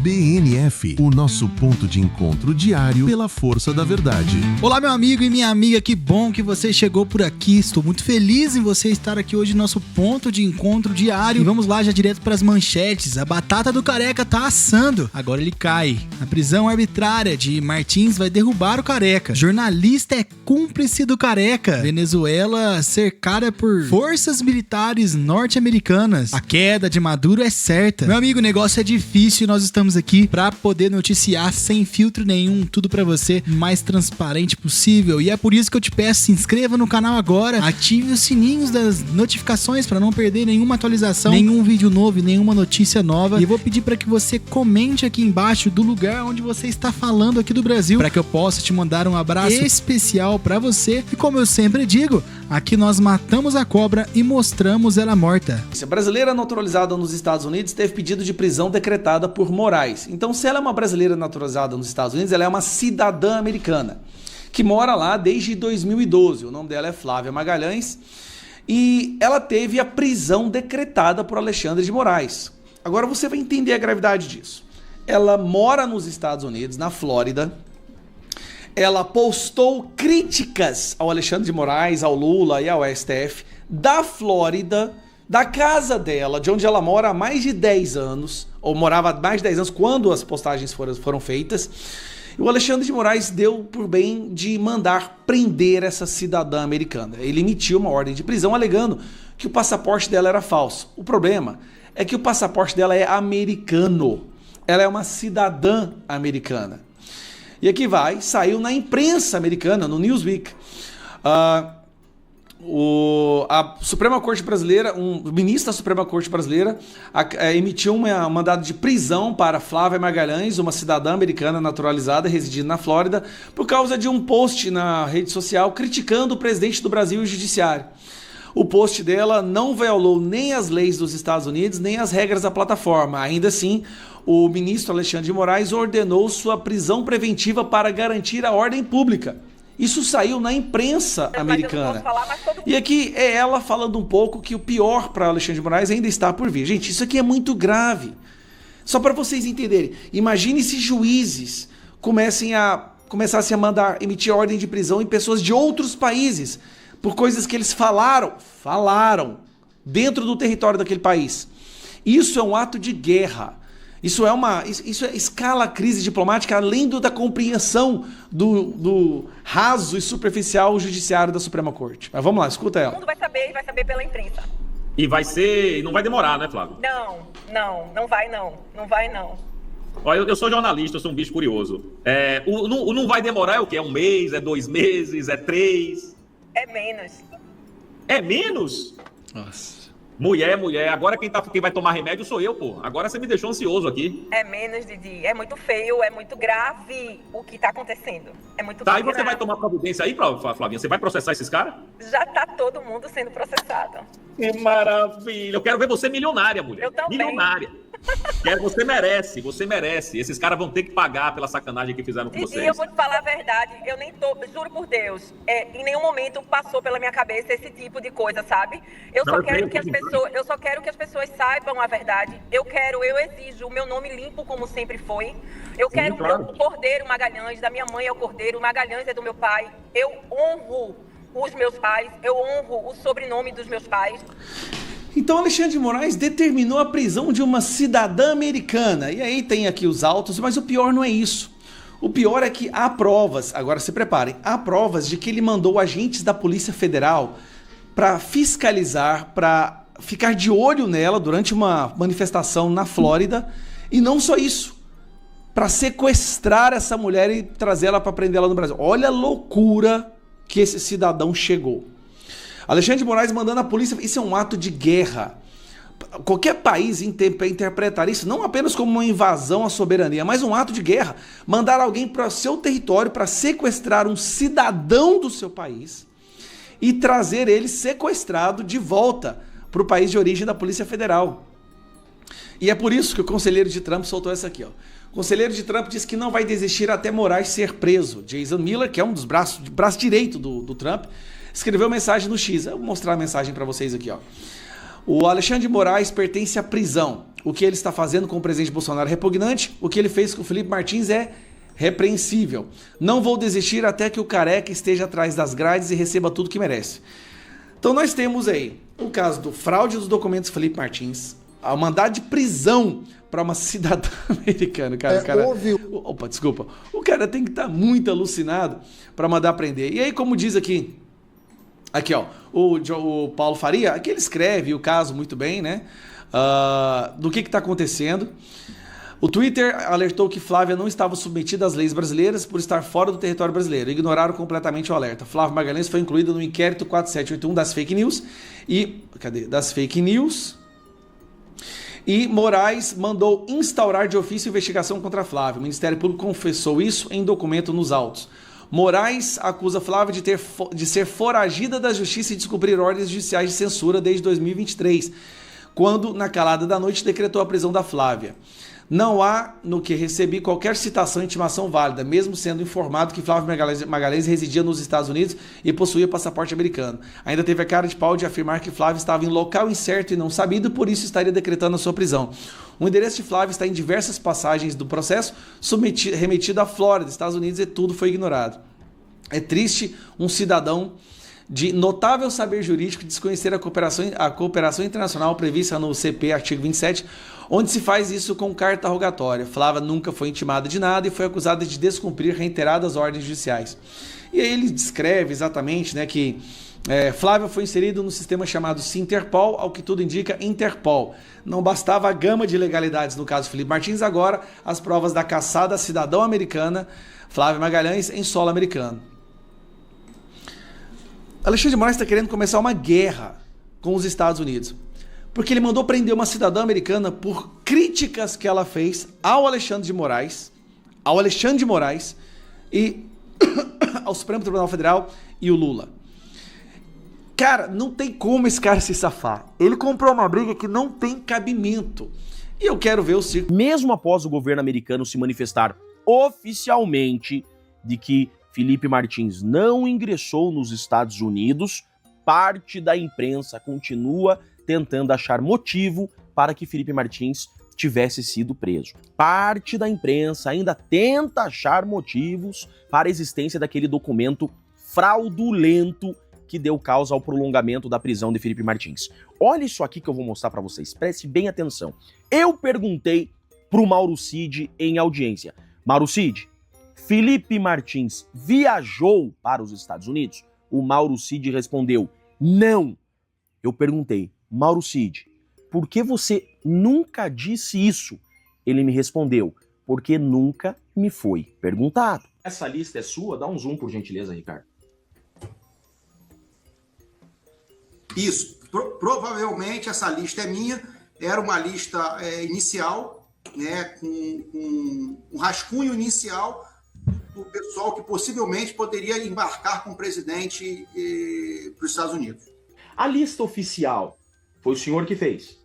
BNF, o nosso ponto de encontro diário pela força da verdade. Olá, meu amigo e minha amiga, que bom que você chegou por aqui. Estou muito feliz em você estar aqui hoje no nosso ponto de encontro diário. E vamos lá já direto para as manchetes. A batata do Careca tá assando. Agora ele cai. A prisão arbitrária de Martins vai derrubar o Careca. Jornalista é cúmplice do Careca. Venezuela cercada por forças militares norte-americanas. A queda de Maduro é certa. Meu amigo, o negócio é difícil e nós estamos aqui para poder noticiar sem filtro nenhum, tudo para você mais transparente possível. E é por isso que eu te peço, se inscreva no canal agora, ative os sininhos das notificações para não perder nenhuma atualização, nenhum vídeo novo, nenhuma notícia nova. E eu vou pedir para que você comente aqui embaixo do lugar onde você está falando aqui do Brasil, para que eu possa te mandar um abraço especial para você. E como eu sempre digo, aqui nós matamos a cobra e mostramos ela morta. A brasileira naturalizada nos Estados Unidos teve pedido de prisão decretada por Moraes. Então, se ela é uma brasileira naturalizada nos Estados Unidos, ela é uma cidadã americana que mora lá desde 2012. O nome dela é Flávia Magalhães e ela teve a prisão decretada por Alexandre de Moraes. Agora você vai entender a gravidade disso. Ela mora nos Estados Unidos, na Flórida. Ela postou críticas ao Alexandre de Moraes, ao Lula e ao STF da Flórida, da casa dela, de onde ela mora há mais de 10 anos, ou morava há mais de 10 anos quando as postagens foram feitas. E o Alexandre de Moraes deu por bem de mandar prender essa cidadã americana. Ele emitiu uma ordem de prisão alegando que o passaporte dela era falso. O problema é que o passaporte dela é americano. Ela é uma cidadã americana. E aqui saiu na imprensa americana, no Newsweek. A Suprema Corte Brasileira, o ministro da Suprema Corte Brasileira emitiu um mandado de prisão para Flávia Magalhães, uma cidadã americana naturalizada residindo na Flórida, por causa de um post na rede social criticando o presidente do Brasil e o judiciário. O post dela não violou nem as leis dos Estados Unidos, nem as regras da plataforma. Ainda assim, o ministro Alexandre de Moraes ordenou sua prisão preventiva para garantir a ordem pública. Isso saiu na imprensa americana. E aqui é ela falando um pouco que o pior para Alexandre de Moraes ainda está por vir. Gente, isso aqui é muito grave. Só para vocês entenderem. Imagine se juízes começassem a mandar emitir ordem de prisão em pessoas de outros países por coisas que eles falaram dentro do território daquele país. Isso é um ato de guerra. Isso escala a crise diplomática além da compreensão do raso e superficial judiciário da Suprema Corte. Mas vamos lá, escuta ela. Todo mundo vai saber e vai saber pela imprensa. E não vai demorar, né, Flávio? Não vai não. Olha, eu sou jornalista, eu sou um bicho curioso. O não vai demorar é o quê? É 1 mês, é 2 meses, é 3? É menos. É menos? Nossa. Mulher, agora quem vai tomar remédio sou eu, pô. Agora você me deixou ansioso aqui. É menos, Didi. É muito feio, é muito grave o que tá acontecendo. É muito Tá, e você vai tomar providência aí, Flavinha? Você vai processar esses caras? Já tá todo mundo sendo processado. Que maravilha. Eu quero ver você milionária, mulher. Eu também. Milionária. Você merece. Esses caras vão ter que pagar pela sacanagem que fizeram com Didi, vocês. eu vou te falar a verdade. Eu nem tô, juro por Deus, em nenhum momento passou pela minha cabeça esse tipo de coisa, sabe? Eu só quero que as pessoas saibam a verdade. Eu exijo o meu nome limpo como sempre foi. Eu quero o Cordeiro Magalhães, da minha mãe é o Cordeiro, Magalhães é do meu pai. Eu honro os meus pais, eu honro o sobrenome dos meus pais. Então Alexandre de Moraes determinou a prisão de uma cidadã americana. E aí tem aqui os autos, mas o pior não é isso. O pior é que há provas, agora se preparem, há provas de que ele mandou agentes da Polícia Federal para fiscalizar, para ficar de olho nela durante uma manifestação na Flórida. E não só isso, para sequestrar essa mulher e trazer ela para prender ela no Brasil. Olha a loucura que esse cidadão chegou. Alexandre de Moraes mandando a polícia, isso é um ato de guerra. Qualquer país interpretar isso não apenas como uma invasão à soberania, mas um ato de guerra. Mandar alguém para o seu território para sequestrar um cidadão do seu país e trazer ele sequestrado de volta para o país de origem da Polícia Federal. E é por isso que o conselheiro de Trump soltou essa aqui, ó. O conselheiro de Trump disse que não vai desistir até Moraes ser preso. Jason Miller, que é um dos braço direito do Trump, escreveu mensagem no X. Eu vou mostrar a mensagem para vocês aqui, ó. O Alexandre de Moraes pertence à prisão. o que ele está fazendo com o presidente Bolsonaro é repugnante, o que ele fez com o Felipe Martins é repreensível. Não vou desistir até que o careca esteja atrás das grades e receba tudo que merece. Então nós temos aí o caso do fraude dos documentos do Felipe Martins, a mandado de prisão para uma cidadã americana. Opa, desculpa. O cara tem que estar muito alucinado para mandar prender. E aí, como diz aqui ó, o Paulo Faria, aqui ele escreve o caso muito bem, né? Do que está acontecendo. O Twitter alertou que Flávia não estava submetida às leis brasileiras por estar fora do território brasileiro. Ignoraram completamente o alerta. Flávia Magalhães foi incluída no inquérito 4781 das fake news e Moraes mandou instaurar de ofício investigação contra Flávia. O Ministério Público confessou isso em documento nos autos. Moraes acusa Flávia de ser foragida da justiça e descumprir ordens judiciais de censura desde 2023, quando, na calada da noite, decretou a prisão da Flávia. Não há, no que recebi, qualquer citação e intimação válida, mesmo sendo informado que Flávia Magalhães residia nos Estados Unidos e possuía passaporte americano. Ainda teve a cara de pau de afirmar que Flávia estava em local incerto e não sabido, por isso estaria decretando a sua prisão. O endereço de Flávia está em diversas passagens do processo, remetido à Flórida, Estados Unidos, e tudo foi ignorado. É triste um cidadão de notável saber jurídico desconhecer a cooperação internacional prevista no CP, artigo 27, onde se faz isso com carta rogatória. Flávia nunca foi intimada de nada e foi acusada de descumprir reiteradas ordens judiciais. E aí ele descreve exatamente, né, que Flávia foi inserida no sistema chamado Sinterpol, ao que tudo indica Interpol. Não bastava a gama de ilegalidades no caso Felipe Martins, agora as provas da caçada cidadão americana Flávia Magalhães em solo americano. Alexandre de Moraes está querendo começar uma guerra com os Estados Unidos, porque ele mandou prender uma cidadã americana por críticas que ela fez ao Alexandre de Moraes e ao Supremo Tribunal Federal e o Lula. Cara, não tem como esse cara se safar. Ele comprou uma briga que não tem cabimento. E eu quero ver o circo. Mesmo após o governo americano se manifestar oficialmente de que Felipe Martins não ingressou nos Estados Unidos, parte da imprensa continua tentando achar motivo para que Felipe Martins tivesse sido preso. Parte da imprensa ainda tenta achar motivos para a existência daquele documento fraudulento que deu causa ao prolongamento da prisão de Felipe Martins. Olha isso aqui que eu vou mostrar para vocês, preste bem atenção. Eu perguntei pro Mauro Cid em audiência: Mauro Cid, Felipe Martins viajou para os Estados Unidos? O Mauro Cid respondeu: não. Eu perguntei: Mauro Cid, por que você nunca disse isso? Ele me respondeu: porque nunca me foi perguntado. Essa lista é sua? Dá um zoom, por gentileza, Ricardo. Isso. Provavelmente essa lista é minha. Era uma lista inicial, né, com um rascunho inicial do pessoal que possivelmente poderia embarcar com o presidente para os Estados Unidos. A lista oficial foi o senhor que fez?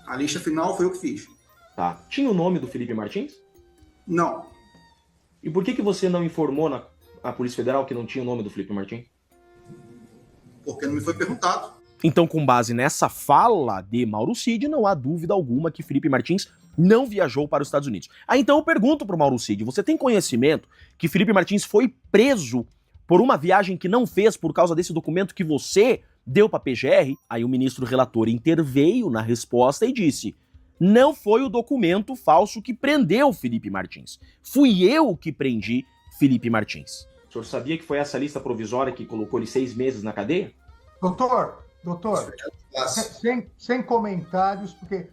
A lista final foi eu que fiz. Tá. Tinha o nome do Felipe Martins? Não. E por que você não informou a Polícia Federal que não tinha o nome do Felipe Martins? Porque não me foi perguntado. Então, com base nessa fala de Mauro Cid, não há dúvida alguma que Felipe Martins não viajou para os Estados Unidos. Então eu pergunto para o Mauro Cid, você tem conhecimento que Felipe Martins foi preso por uma viagem que não fez por causa desse documento que você deu para a PGR? Aí o ministro relator interveio na resposta e disse: não foi o documento falso que prendeu Felipe Martins. Fui eu que prendi Felipe Martins. O senhor sabia que foi essa lista provisória que colocou ele 6 meses na cadeia? Doutor, sem comentários, porque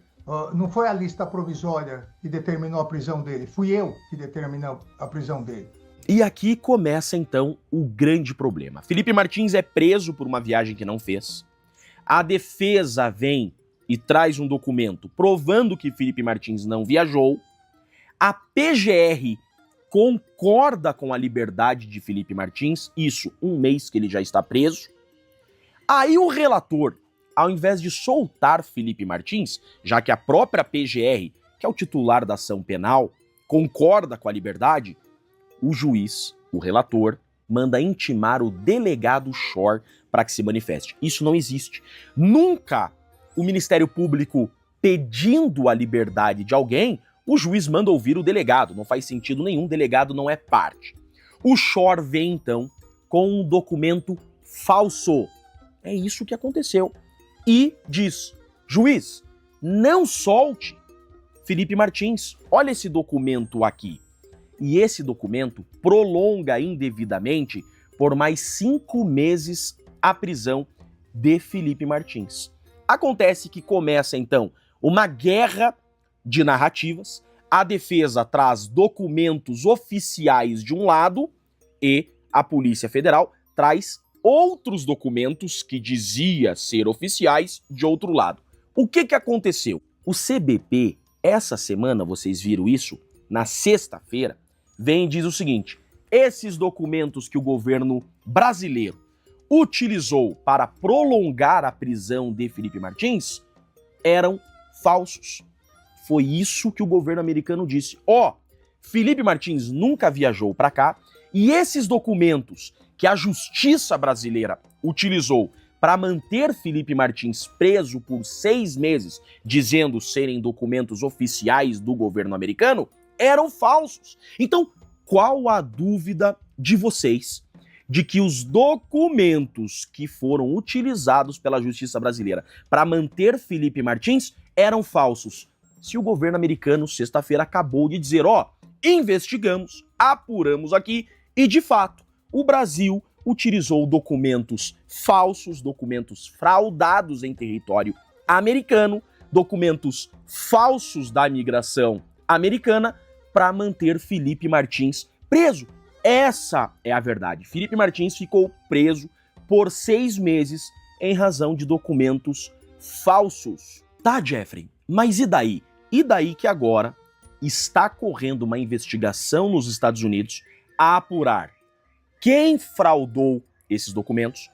não foi a lista provisória que determinou a prisão dele, fui eu que determinou a prisão dele. E aqui começa então o grande problema. Felipe Martins é preso por uma viagem que não fez. A defesa vem e traz um documento provando que Felipe Martins não viajou. A PGR concorda com a liberdade de Felipe Martins, isso 1 mês que ele já está preso. Aí o relator, ao invés de soltar Felipe Martins, já que a própria PGR, que é o titular da ação penal, concorda com a liberdade, o juiz, o relator, manda intimar o delegado Shor para que se manifeste. Isso não existe. Nunca o Ministério Público pedindo a liberdade de alguém, o juiz manda ouvir o delegado. Não faz sentido nenhum, o delegado não é parte. O Shor vem, então, com um documento falso. É isso que aconteceu. E diz, juiz, não solte Felipe Martins. Olha esse documento aqui. E esse documento prolonga indevidamente por mais 5 meses a prisão de Felipe Martins. Acontece que começa, então, uma guerra de narrativas. A defesa traz documentos oficiais de um lado e a Polícia Federal traz outros documentos que dizia ser oficiais de outro lado. O que aconteceu? O CBP, essa semana, vocês viram isso, na sexta-feira, vem e diz o seguinte: esses documentos que o governo brasileiro utilizou para prolongar a prisão de Felipe Martins eram falsos. Foi isso que o governo americano disse. Felipe Martins nunca viajou para cá e esses documentos que a justiça brasileira utilizou para manter Felipe Martins preso por 6 meses, dizendo serem documentos oficiais do governo americano, eram falsos. Então, qual a dúvida de vocês de que os documentos que foram utilizados pela justiça brasileira para manter Felipe Martins eram falsos? Se o governo americano, sexta-feira, acabou de dizer, investigamos, apuramos aqui, e de fato, o Brasil utilizou documentos falsos, documentos fraudados em território americano, documentos falsos da imigração americana para manter Felipe Martins preso. Essa é a verdade. Felipe Martins ficou preso por 6 meses em razão de documentos falsos. Tá, Jeffrey? Mas e daí? E daí que agora está correndo uma investigação nos Estados Unidos a apurar quem fraudou esses documentos,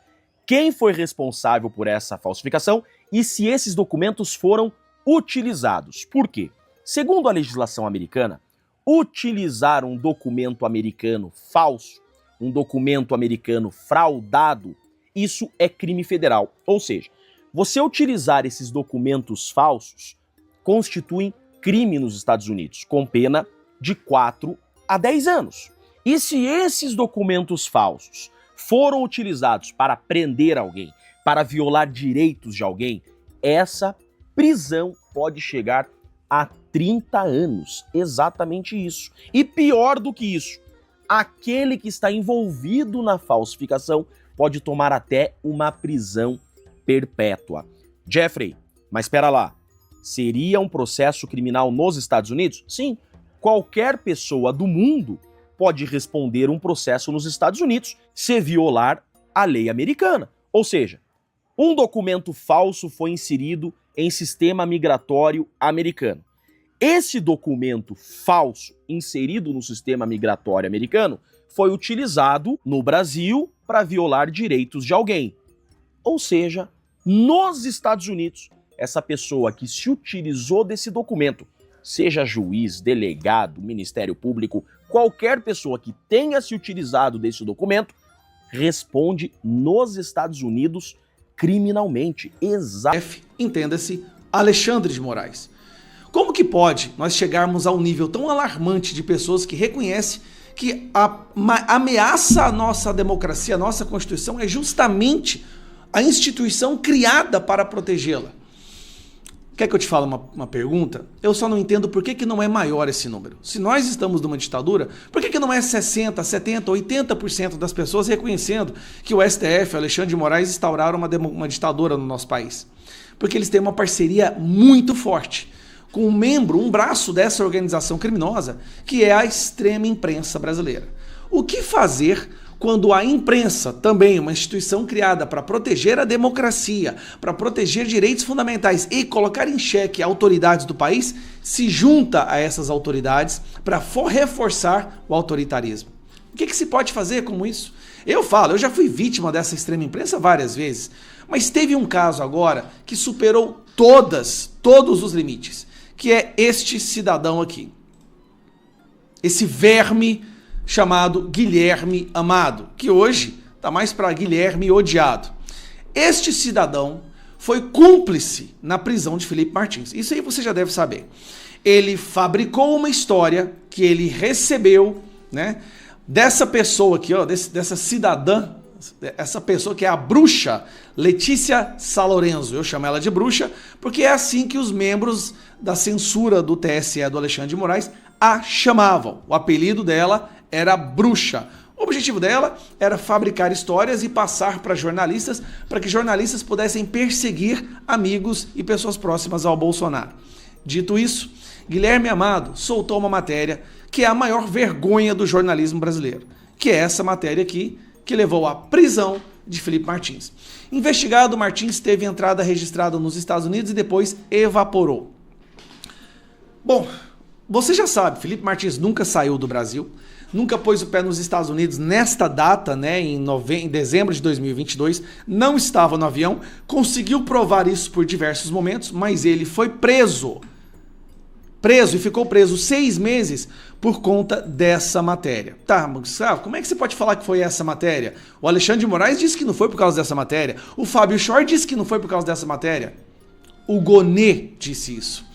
quem foi responsável por essa falsificação e se esses documentos foram utilizados. Por quê? Segundo a legislação americana, utilizar um documento americano falso, um documento americano fraudado, isso é crime federal. Ou seja, você utilizar esses documentos falsos constitui crime nos Estados Unidos, com pena de 4 a 10 anos. E se esses documentos falsos foram utilizados para prender alguém, para violar direitos de alguém, essa prisão pode chegar a 30 anos. Exatamente isso. E pior do que isso, aquele que está envolvido na falsificação pode tomar até uma prisão perpétua. Jeffrey, mas espera lá, seria um processo criminal nos Estados Unidos? Sim, qualquer pessoa do mundo pode responder um processo nos Estados Unidos se violar a lei americana. Ou seja, um documento falso foi inserido em sistema migratório americano. Esse documento falso inserido no sistema migratório americano foi utilizado no Brasil para violar direitos de alguém. Ou seja, nos Estados Unidos, essa pessoa que se utilizou desse documento, seja juiz, delegado, Ministério Público, qualquer pessoa que tenha se utilizado desse documento, responde nos Estados Unidos criminalmente. Entenda-se, Alexandre de Moraes. Como que pode nós chegarmos a um nível tão alarmante de pessoas que reconhecem que a ameaça à nossa democracia, à nossa Constituição, é justamente a instituição criada para protegê-la? Quer que eu te fale uma pergunta? Eu só não entendo por que não é maior esse número. Se nós estamos numa ditadura, por que não é 60%, 70%, 80% das pessoas reconhecendo que o STF, o Alexandre de Moraes, instauraram uma ditadura no nosso país? Porque eles têm uma parceria muito forte com um braço dessa organização criminosa, que é a extrema imprensa brasileira. O que fazer quando a imprensa, também uma instituição criada para proteger a democracia, para proteger direitos fundamentais e colocar em xeque autoridades do país, se junta a essas autoridades para reforçar o autoritarismo? O que se pode fazer como isso? Eu já fui vítima dessa extrema imprensa várias vezes, mas teve um caso agora que superou todos os limites, que é este cidadão aqui. Esse verme chamado Guilherme Amado, que hoje está mais para Guilherme Odiado. Este cidadão foi cúmplice na prisão de Felipe Martins. Isso aí você já deve saber. Ele fabricou uma história que ele recebeu, né, dessa pessoa aqui, ó, dessa cidadã, essa pessoa que é a bruxa Letícia Salorenzo. Eu chamo ela de bruxa porque é assim que os membros da censura do TSE do Alexandre de Moraes a chamavam. O apelido dela era bruxa. O objetivo dela era fabricar histórias e passar para jornalistas, para que jornalistas pudessem perseguir amigos e pessoas próximas ao Bolsonaro. Dito isso, Guilherme Amado soltou uma matéria que é a maior vergonha do jornalismo brasileiro, que é essa matéria aqui, que levou à prisão de Felipe Martins. Investigado, Martins teve entrada registrada nos Estados Unidos e depois evaporou. Bom, você já sabe, Felipe Martins nunca saiu do Brasil, nunca pôs o pé nos Estados Unidos nesta data, né, em dezembro de 2022, não estava no avião, conseguiu provar isso por diversos momentos, mas ele foi preso e ficou preso 6 meses por conta dessa matéria. Tá, Gustavo, como é que você pode falar que foi essa matéria? O Alexandre de Moraes disse que não foi por causa dessa matéria, o Fábio Schor disse que não foi por causa dessa matéria, o Gonê disse isso.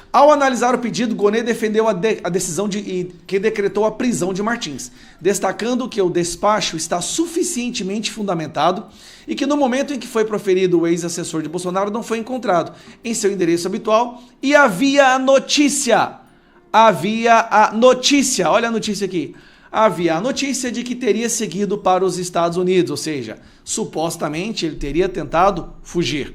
Ao analisar o pedido, Gonê defendeu a decisão que decretou a prisão de Martins, destacando que o despacho está suficientemente fundamentado e que no momento em que foi proferido o ex-assessor de Bolsonaro não foi encontrado em seu endereço habitual e havia a notícia, olha a notícia aqui, havia a notícia de que teria seguido para os Estados Unidos, ou seja, supostamente ele teria tentado fugir.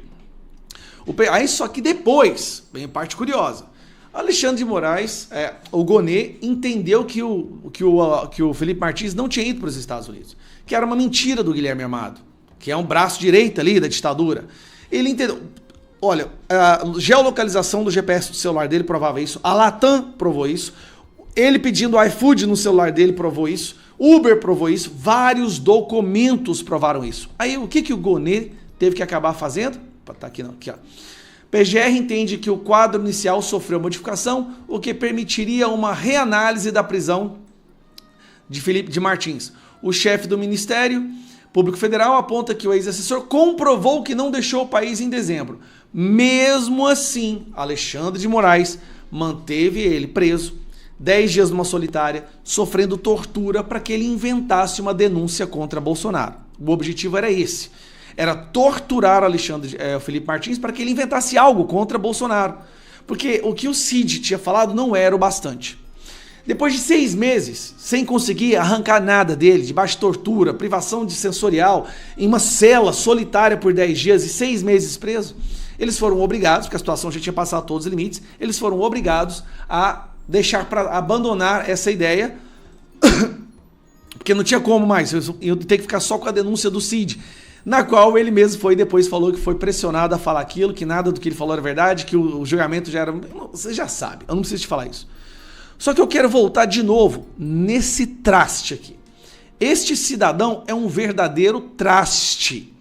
Aí só que depois, bem parte curiosa, Alexandre de Moraes, o Gonê, entendeu que o Felipe Martins não tinha ido para os Estados Unidos, que era uma mentira do Guilherme Amado, que é um braço direito ali da ditadura. Ele entendeu. Olha, a geolocalização do GPS do celular dele provava isso, a Latam provou isso, ele pedindo iFood no celular dele provou isso, Uber provou isso, vários documentos provaram isso. Aí o que o Gonê teve que acabar fazendo? Tá aqui não, aqui ó. PGR entende que o quadro inicial sofreu modificação, o que permitiria uma reanálise da prisão de Felipe Martins. O chefe do Ministério Público Federal aponta que o ex-assessor comprovou que não deixou o país em dezembro. Mesmo assim, Alexandre de Moraes manteve ele preso 10 dias numa solitária, sofrendo tortura para que ele inventasse uma denúncia contra Bolsonaro. O objetivo era esse. Era torturar o Felipe Martins para que ele inventasse algo contra Bolsonaro. Porque o que o Cid tinha falado não era o bastante. Depois de 6 meses, sem conseguir arrancar nada dele, debaixo de tortura, privação de sensorial, em uma cela solitária por 10 dias e 6 meses preso, eles foram obrigados, porque a situação já tinha passado todos os limites, eles foram obrigados a deixar para abandonar essa ideia, porque não tinha como mais, eu tenho que ficar só com a denúncia do Cid, na qual ele mesmo depois falou que foi pressionado a falar aquilo, que nada do que ele falou era verdade, que o julgamento já era... Você já sabe, eu não preciso te falar isso. Só que eu quero voltar de novo nesse traste aqui. Este cidadão é um verdadeiro traste.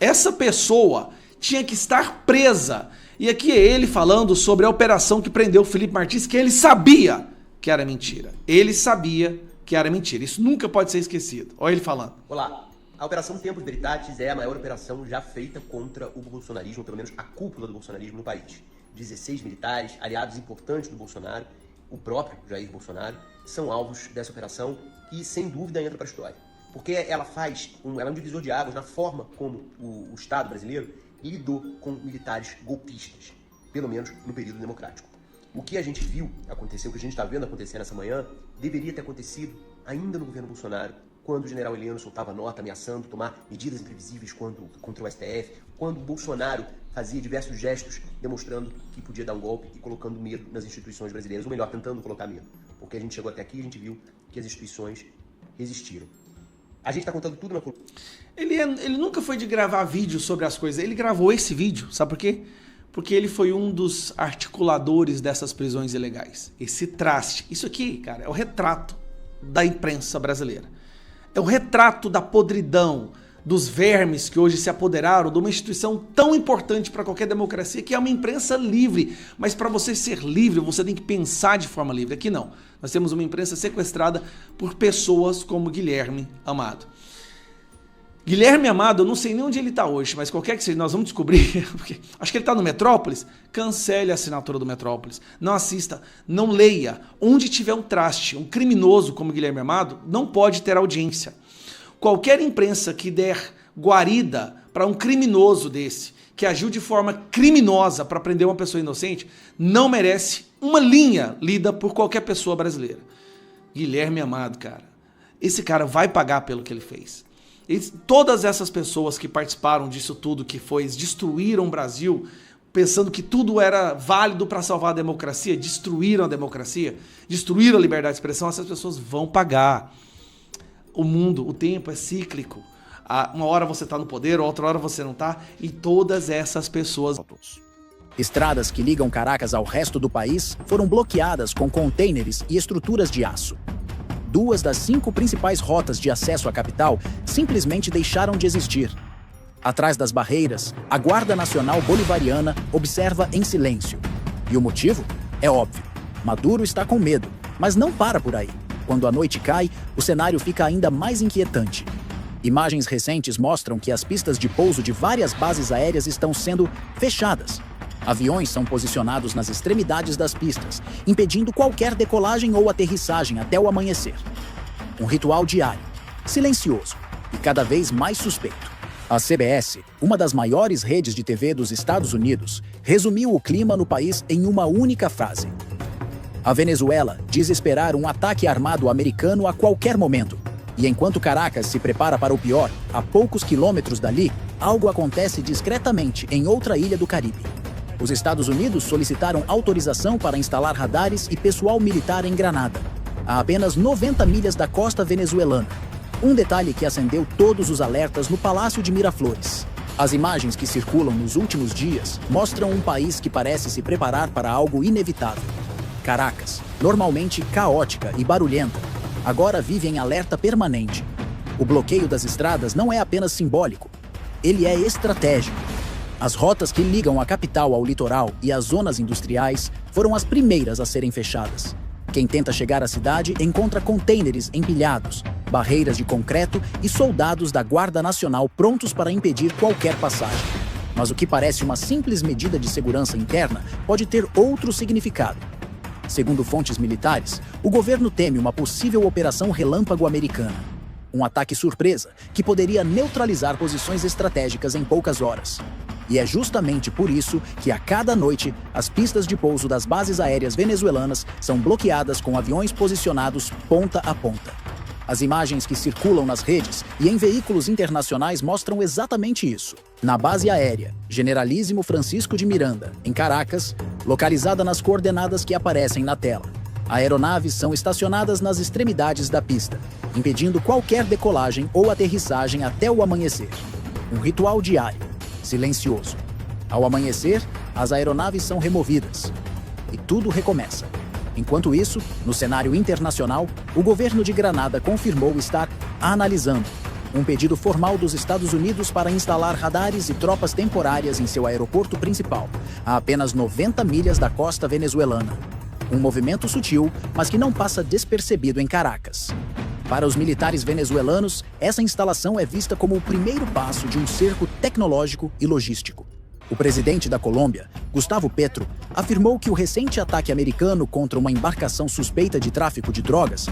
Essa pessoa tinha que estar presa. E aqui é ele falando sobre a operação que prendeu o Felipe Martins, que ele sabia que era mentira. Ele sabia que era mentira. Isso nunca pode ser esquecido. Olha ele falando. Olá. A Operação Tempos Veritatis é a maior operação já feita contra o bolsonarismo, pelo menos a cúpula do bolsonarismo no país. 16 militares, aliados importantes do Bolsonaro, o próprio Jair Bolsonaro, são alvos dessa operação e, sem dúvida, entra para a história. Porque ela é um divisor de águas na forma como o Estado brasileiro lidou com militares golpistas, pelo menos no período democrático. O que a gente viu acontecer, o que a gente está vendo acontecer nessa manhã, deveria ter acontecido ainda no governo Bolsonaro, quando o general Heleno soltava nota ameaçando tomar medidas imprevisíveis contra o STF, quando o Bolsonaro fazia diversos gestos demonstrando que podia dar um golpe e colocando medo nas instituições brasileiras, ou melhor, tentando colocar medo. Porque a gente chegou até aqui e a gente viu que as instituições resistiram. A gente está contando tudo na coluna. Ele nunca foi de gravar vídeo sobre as coisas, ele gravou esse vídeo, sabe por quê? Porque ele foi um dos articuladores dessas prisões ilegais. Esse traste, isso aqui, cara, é o retrato da imprensa brasileira. É o retrato da podridão, dos vermes que hoje se apoderaram de uma instituição tão importante para qualquer democracia, que é uma imprensa livre. Mas para você ser livre, você tem que pensar de forma livre. Aqui não. Nós temos uma imprensa sequestrada por pessoas como Guilherme Amado. Guilherme Amado, eu não sei nem onde ele está hoje, mas qualquer que seja, nós vamos descobrir, porque acho que ele está no Metrópolis. Cancele a assinatura do Metrópolis. Não assista, não leia. Onde tiver um traste, um criminoso como Guilherme Amado, não pode ter audiência. Qualquer imprensa que der guarida para um criminoso desse, que agiu de forma criminosa para prender uma pessoa inocente, não merece uma linha lida por qualquer pessoa brasileira. Guilherme Amado, cara, esse cara vai pagar pelo que ele fez. Todas essas pessoas que participaram disso tudo, que destruíram o Brasil, pensando que tudo era válido para salvar a democracia, destruíram a democracia, destruíram a liberdade de expressão, essas pessoas vão pagar. O mundo, o tempo é cíclico. Uma hora você está no poder, outra hora você não está, e todas essas pessoas... Estradas que ligam Caracas ao resto do país foram bloqueadas com contêineres e estruturas de aço. 2 das 5 principais rotas de acesso à capital simplesmente deixaram de existir. Atrás das barreiras, a Guarda Nacional Bolivariana observa em silêncio. E o motivo? É óbvio. Maduro está com medo, mas não para por aí. Quando a noite cai, o cenário fica ainda mais inquietante. Imagens recentes mostram que as pistas de pouso de várias bases aéreas estão sendo fechadas. Aviões são posicionados nas extremidades das pistas, impedindo qualquer decolagem ou aterrissagem até o amanhecer. Um ritual diário, silencioso e cada vez mais suspeito. A CBS, uma das maiores redes de TV dos Estados Unidos, resumiu o clima no país em uma única frase. A Venezuela diz esperar um ataque armado americano a qualquer momento. E enquanto Caracas se prepara para o pior, a poucos quilômetros dali, algo acontece discretamente em outra ilha do Caribe. Os Estados Unidos solicitaram autorização para instalar radares e pessoal militar em Granada, a apenas 90 milhas da costa venezuelana. Um detalhe que acendeu todos os alertas no Palácio de Miraflores. As imagens que circulam nos últimos dias mostram um país que parece se preparar para algo inevitável. Caracas, normalmente caótica e barulhenta, agora vive em alerta permanente. O bloqueio das estradas não é apenas simbólico, ele é estratégico. As rotas que ligam a capital ao litoral e às zonas industriais foram as primeiras a serem fechadas. Quem tenta chegar à cidade encontra contêineres empilhados, barreiras de concreto e soldados da Guarda Nacional prontos para impedir qualquer passagem. Mas o que parece uma simples medida de segurança interna pode ter outro significado. Segundo fontes militares, o governo teme uma possível operação relâmpago americana. Um ataque surpresa que poderia neutralizar posições estratégicas em poucas horas. E é justamente por isso que a cada noite as pistas de pouso das bases aéreas venezuelanas são bloqueadas com aviões posicionados ponta a ponta. As imagens que circulam nas redes e em veículos internacionais mostram exatamente isso. Na base aérea Generalíssimo Francisco de Miranda, em Caracas, localizada nas coordenadas que aparecem na tela, aeronaves são estacionadas nas extremidades da pista, impedindo qualquer decolagem ou aterrissagem até o amanhecer. Um ritual diário, silencioso. Ao amanhecer, as aeronaves são removidas e tudo recomeça. Enquanto isso, no cenário internacional, o governo de Granada confirmou estar analisando um pedido formal dos Estados Unidos para instalar radares e tropas temporárias em seu aeroporto principal, a apenas 90 milhas da costa venezuelana. Um movimento sutil, mas que não passa despercebido em Caracas. Para os militares venezuelanos, essa instalação é vista como o primeiro passo de um cerco tecnológico e logístico. O presidente da Colômbia, Gustavo Petro, afirmou que o recente ataque americano contra uma embarcação suspeita de tráfico de drogas,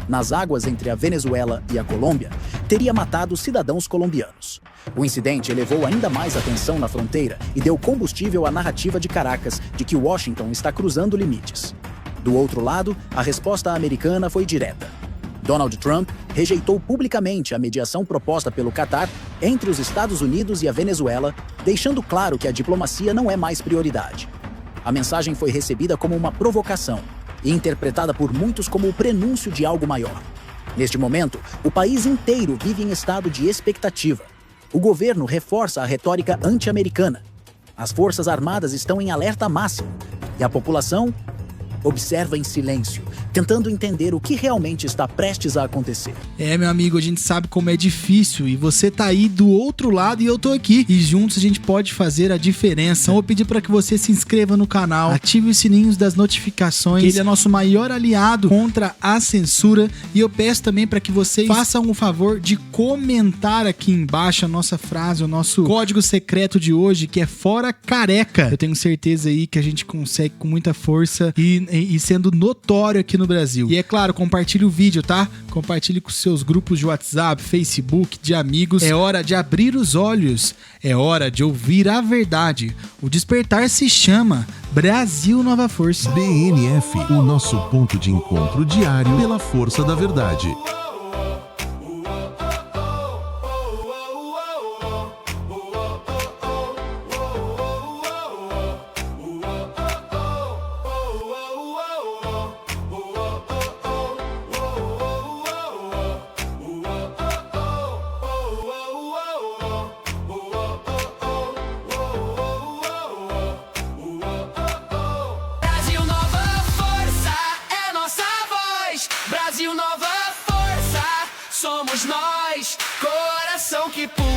nas águas entre a Venezuela e a Colômbia, teria matado cidadãos colombianos. O incidente elevou ainda mais a tensão na fronteira e deu combustível à narrativa de Caracas de que Washington está cruzando limites. Do outro lado, a resposta americana foi direta. Donald Trump rejeitou publicamente a mediação proposta pelo Catar entre os Estados Unidos e a Venezuela, deixando claro que a diplomacia não é mais prioridade. A mensagem foi recebida como uma provocação e interpretada por muitos como o prenúncio de algo maior. Neste momento, o país inteiro vive em estado de expectativa. O governo reforça a retórica anti-americana. As forças armadas estão em alerta máximo e a população observa em silêncio, tentando entender o que realmente está prestes a acontecer. Meu amigo, a gente sabe como é difícil e você tá aí do outro lado e eu tô aqui. E juntos a gente pode fazer a diferença. Então, eu vou pedir para que você se inscreva no canal, ative os sininhos das notificações, que ele é nosso maior aliado contra a censura. E eu peço também para que vocês façam o favor de comentar aqui embaixo a nossa frase, o nosso código secreto de hoje, que é Fora Careca. Eu tenho certeza aí que a gente consegue com muita força e sendo notório aqui no Brasil. E é claro, compartilhe o vídeo, tá? Compartilhe com seus grupos de WhatsApp, Facebook, de amigos. É hora de abrir os olhos. É hora de ouvir a verdade. O despertar se chama Brasil Nova Força. BNF, o nosso ponto de encontro diário pela força da verdade. Brasil Nova Força, somos nós, coração que pula.